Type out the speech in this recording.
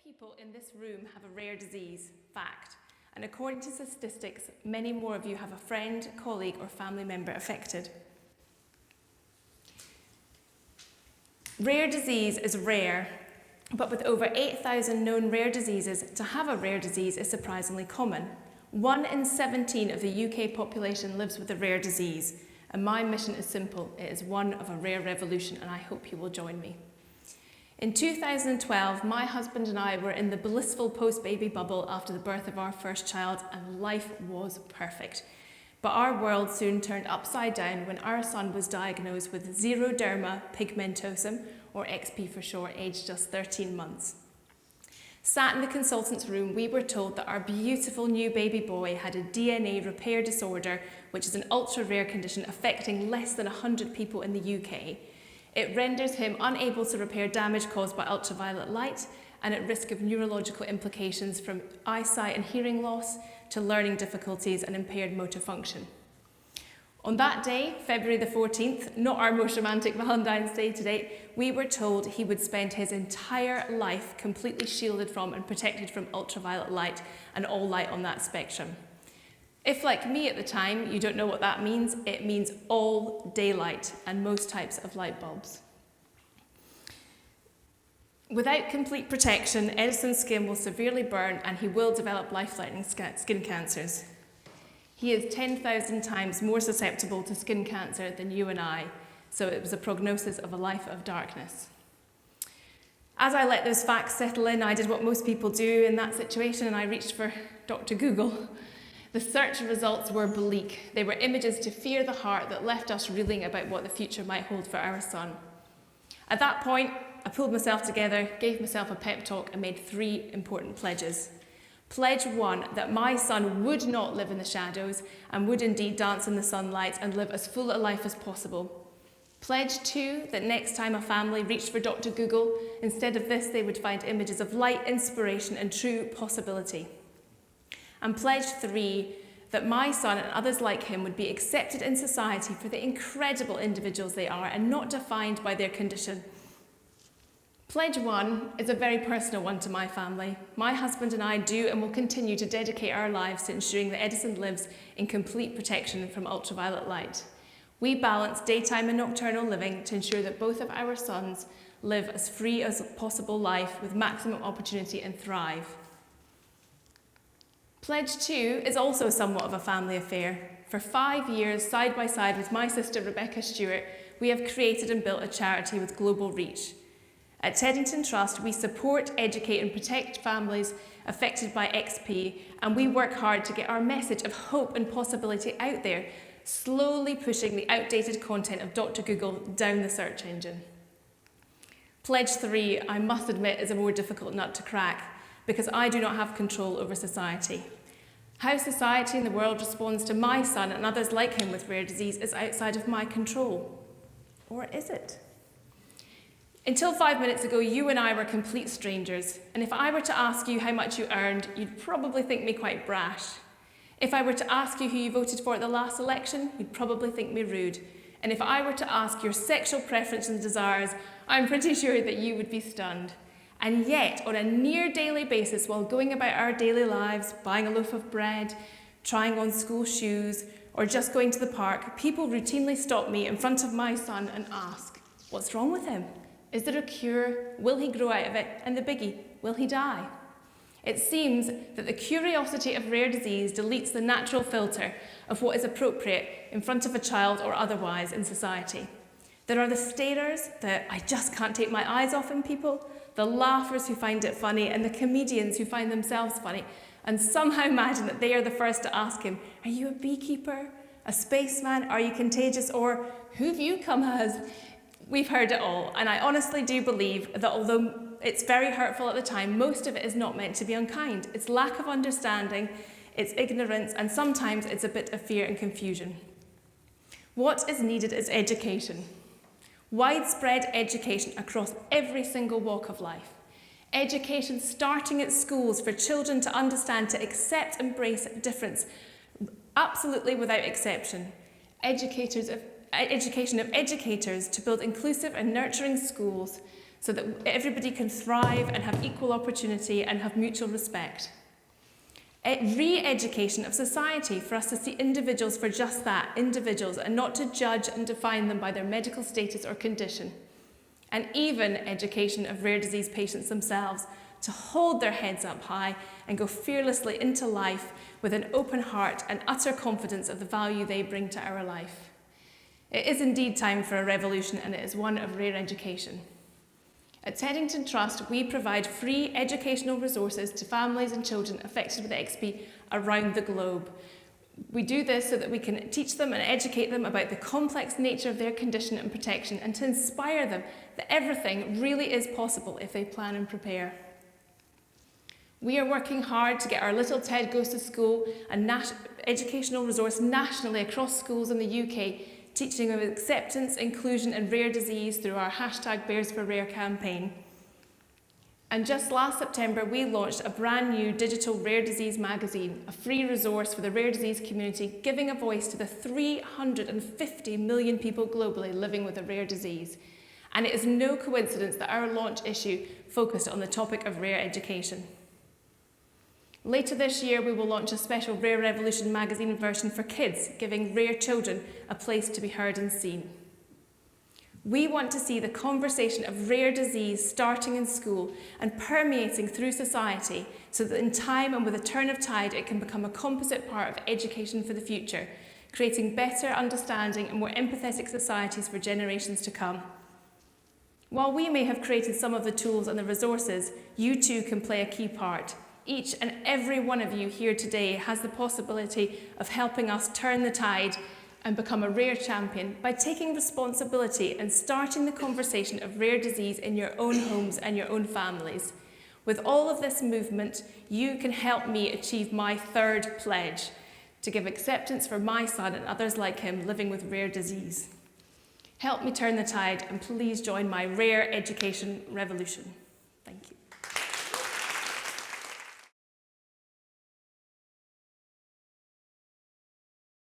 people in this room have a rare disease, fact. And according to statistics, many more of you have a friend, colleague, or family member affected. Rare disease is rare, but with over 8,000 known rare diseases, to have a rare disease is surprisingly common. 1 in 17 of the UK population lives with a rare disease, and my mission is simple. It is one of a rare revolution, and I hope you will join me. In 2012, my husband and I were in the blissful post-baby bubble after the birth of our first child, and life was perfect. But our world soon turned upside down when our son was diagnosed with xeroderma pigmentosum, or XP for short, aged just 13 months. Sat in the consultant's room, we were told that our beautiful new baby boy had a DNA repair disorder, which is an ultra-rare condition affecting less than 100 people in the UK. It renders him unable to repair damage caused by ultraviolet light and at risk of neurological implications from eyesight and hearing loss to learning difficulties and impaired motor function. On that day, February the 14th, not our most romantic Valentine's Day to date, we were told he would spend his entire life completely shielded from and protected from ultraviolet light and all light on that spectrum. If, like me at the time, you don't know what that means, it means all daylight and most types of light bulbs. Without complete protection, Edison's skin will severely burn and he will develop life-threatening skin cancers. He is 10,000 times more susceptible to skin cancer than you and I, so it was a prognosis of a life of darkness. As I let those facts settle in, I did what most people do in that situation, and I reached for Dr. Google. The search results were bleak. They were images to fear the heart that left us reeling about what the future might hold for our son. At that point, I pulled myself together, gave myself a pep talk, and made 3 important pledges. Pledge 1, that my son would not live in the shadows and would indeed dance in the sunlight and live as full a life as possible. Pledge 2, that next time a family reached for Dr. Google, instead of this, they would find images of light, inspiration, and true possibility. And pledge 3, that my son and others like him would be accepted in society for the incredible individuals they are and not defined by their condition. Pledge 1 is a very personal one to my family. My husband and I do and will continue to dedicate our lives to ensuring that Edison lives in complete protection from ultraviolet light. We balance daytime and nocturnal living to ensure that both of our sons live as free as possible life with maximum opportunity and thrive. Pledge 2 is also somewhat of a family affair. For 5 years, side by side with my sister Rebecca Stewart, we have created and built a charity with global reach. At Teddington Trust, we support, educate and protect families affected by XP, and we work hard to get our message of hope and possibility out there, slowly pushing the outdated content of Dr. Google down the search engine. Pledge 3, I must admit, is a more difficult nut to crack, because I do not have control over society. How society and the world responds to my son and others like him with rare disease is outside of my control. Or is it? Until 5 minutes ago, you and I were complete strangers, and if I were to ask you how much you earned, you'd probably think me quite brash. If I were to ask you who you voted for at the last election, you'd probably think me rude. And if I were to ask your sexual preference and desires, I'm pretty sure that you would be stunned. And yet, on a near daily basis, while going about our daily lives, buying a loaf of bread, trying on school shoes, or just going to the park, people routinely stop me in front of my son and ask, what's wrong with him? Is there a cure? Will he grow out of it? And the biggie, will he die? It seems that the curiosity of rare disease deletes the natural filter of what is appropriate in front of a child or otherwise in society. There are the starers, the I just can't take my eyes off him people, the laughers who find it funny, and the comedians who find themselves funny, and somehow imagine that they are the first to ask him, are you a beekeeper, a spaceman, are you contagious, or who've you come as? We've heard it all, and I honestly do believe that although it's very hurtful at the time, most of it is not meant to be unkind. It's lack of understanding, it's ignorance, and sometimes it's a bit of fear and confusion. What is needed is education. Widespread education across every single walk of life. Education starting at schools for children to understand, to accept, embrace difference, absolutely without exception. Education of educators to build inclusive and nurturing schools so that everybody can thrive and have equal opportunity and have mutual respect. Re-education of society, for us to see individuals for just that, individuals, and not to judge and define them by their medical status or condition. And even education of rare disease patients themselves, to hold their heads up high and go fearlessly into life with an open heart and utter confidence of the value they bring to our life. It is indeed time for a revolution, and it is one of rare education. At Teddington Trust, we provide free educational resources to families and children affected with XP around the globe. We do this so that we can teach them and educate them about the complex nature of their condition and protection, and to inspire them that everything really is possible if they plan and prepare. We are working hard to get our Little Ted Goes to School, an educational resource nationally across schools in the UK, teaching of acceptance, inclusion and rare disease through our #BearsForRare campaign. And just last September, we launched a brand new digital rare disease magazine, a free resource for the rare disease community, giving a voice to the 350 million people globally living with a rare disease. And it is no coincidence that our launch issue focused on the topic of rare education. Later this year, we will launch a special Rare Revolution magazine version for kids, giving rare children a place to be heard and seen. We want to see the conversation of rare disease starting in school and permeating through society, so that in time and with a turn of tide, it can become a composite part of education for the future, creating better understanding and more empathetic societies for generations to come. While we may have created some of the tools and the resources, you too can play a key part. Each and every one of you here today has the possibility of helping us turn the tide and become a rare champion by taking responsibility and starting the conversation of rare disease in your own homes and your own families. With all of this movement, you can help me achieve my third pledge, to give acceptance for my son and others like him living with rare disease. Help me turn the tide, and please join my rare education revolution.